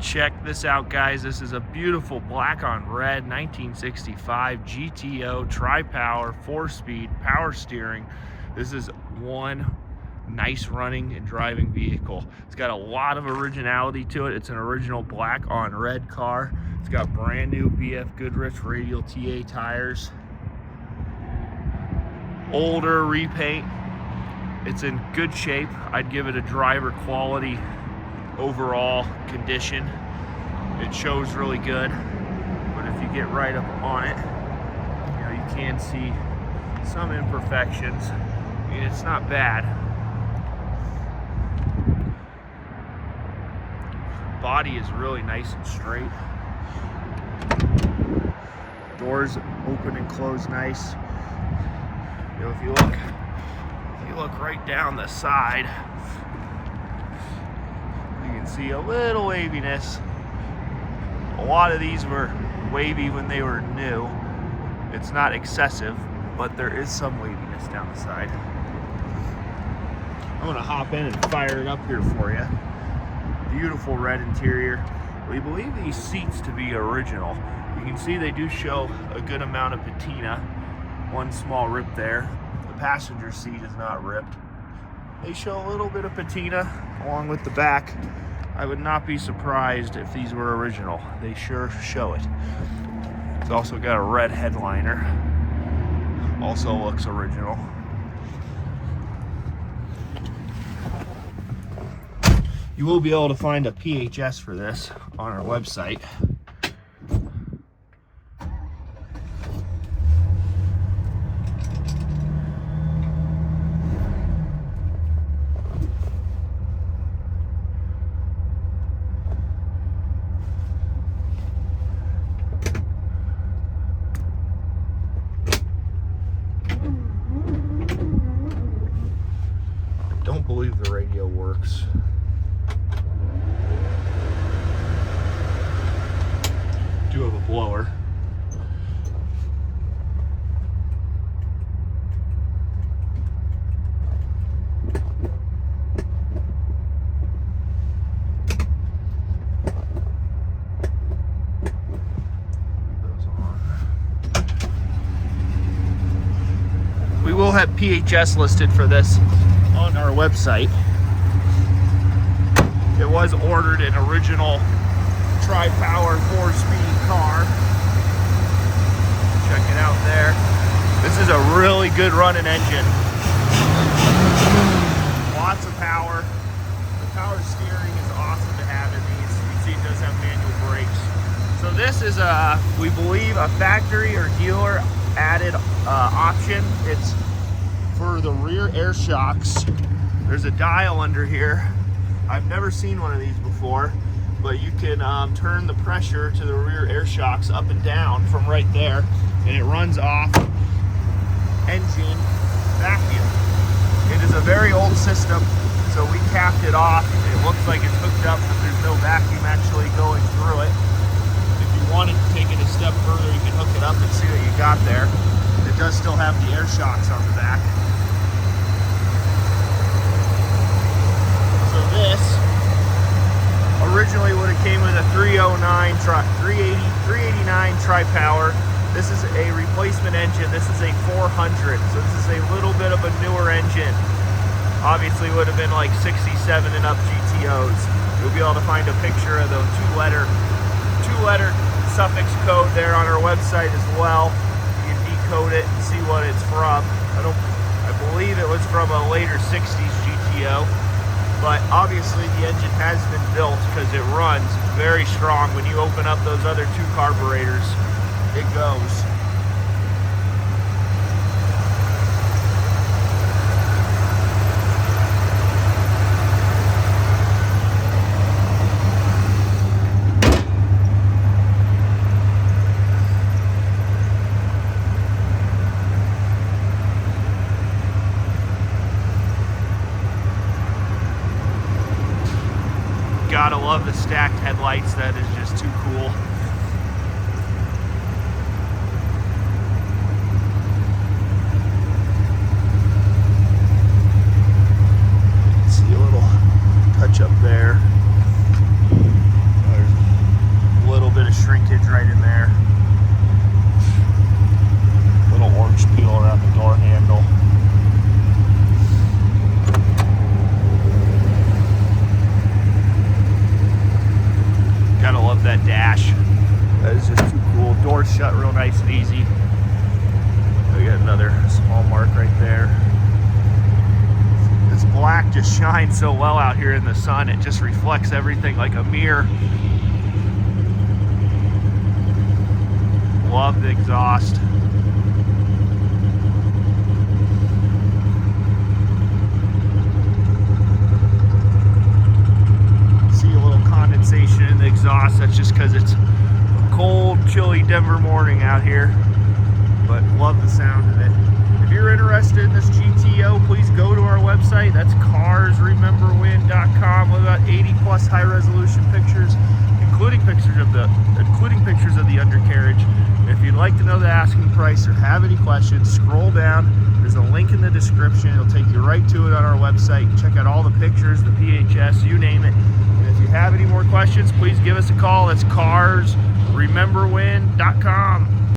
Check this out, guys. This is a beautiful black on red 1965 GTO tri-power 4-speed power steering. This is one nice running and driving vehicle. It's got a lot of originality to it. It's an original black on red car. It's got brand new BF Goodrich Radial T tires. Older repaint. It's in good shape. I'd give it a driver quality overall condition. It shows really good, but if you get right up on it, you know, you can see some imperfections. I mean, it's not bad. Body is really nice and straight. Doors open and close nice. You know, if you look right down the side, you can see a little waviness. A lot of these were wavy when they were new. It's not excessive, but there is some waviness down the side. I'm gonna hop in and fire it up here for you. Beautiful red interior. We believe these seats to be original. You can see they do show a good amount of patina. One small rip there. The passenger seat is not ripped. They show a little bit of patina along with the back. I would not be surprised if these were original. They sure show it. It's also got a red headliner. Also looks original. You will be able to find a PHS for this on our website. I don't believe the radio works. Do have a blower. We will have PHS listed for this on our website. It was ordered an original tri-power 4-speed car. Check it out there. This is a really good running engine. Lots of power. The power steering is awesome to have in these. You can see it does have manual brakes. So this is we believe a factory or dealer added option. It's for the rear air shocks. There's a dial under here. I've never seen one of these before, but you can turn the pressure to the rear air shocks up and down from right there, and it runs off engine vacuum. It is a very old system, so we capped it off. It looks like it's hooked up, but there's no vacuum actually going through it. If you wanted to take it a step further, you can hook it up and see what you got there. It does still have the air shocks on the back. So this originally would have came with a 389 tri-power. This is a replacement engine. This is a 400, so this is a little bit of a newer engine. Obviously would have been like 67 and up GTOs. You'll be able to find a picture of the two-letter suffix code there on our website as well. You can decode it and see what it's from. I believe it was from a later 60s GTO. But obviously the engine has been built because it runs very strong. When you open up those other two carburetors, it goes. Gotta love the stacked headlights. That is just too cool. See a little touch up there. There's dash. That is just too cool. Doors shut real nice and easy. We got another small mark right there. This black just shines so well out here in the sun. It just reflects everything like a mirror. Love the exhaust. See a little condensation in the exhaust. That's just because it's a cold, chilly Denver morning out here. But love the sound of it. If you're interested in this GTO, please go to our website. That's carsrememberwhen.com with about 80 plus high resolution pictures, including pictures of the undercarriage. If you'd like to know the asking price or have any questions, scroll down. There's a link in the description. It'll take you right to it on our website. Check out all the pictures, the PHS, you name it. And if you have any more questions, please give us a call. That's carsrememberwhen.com.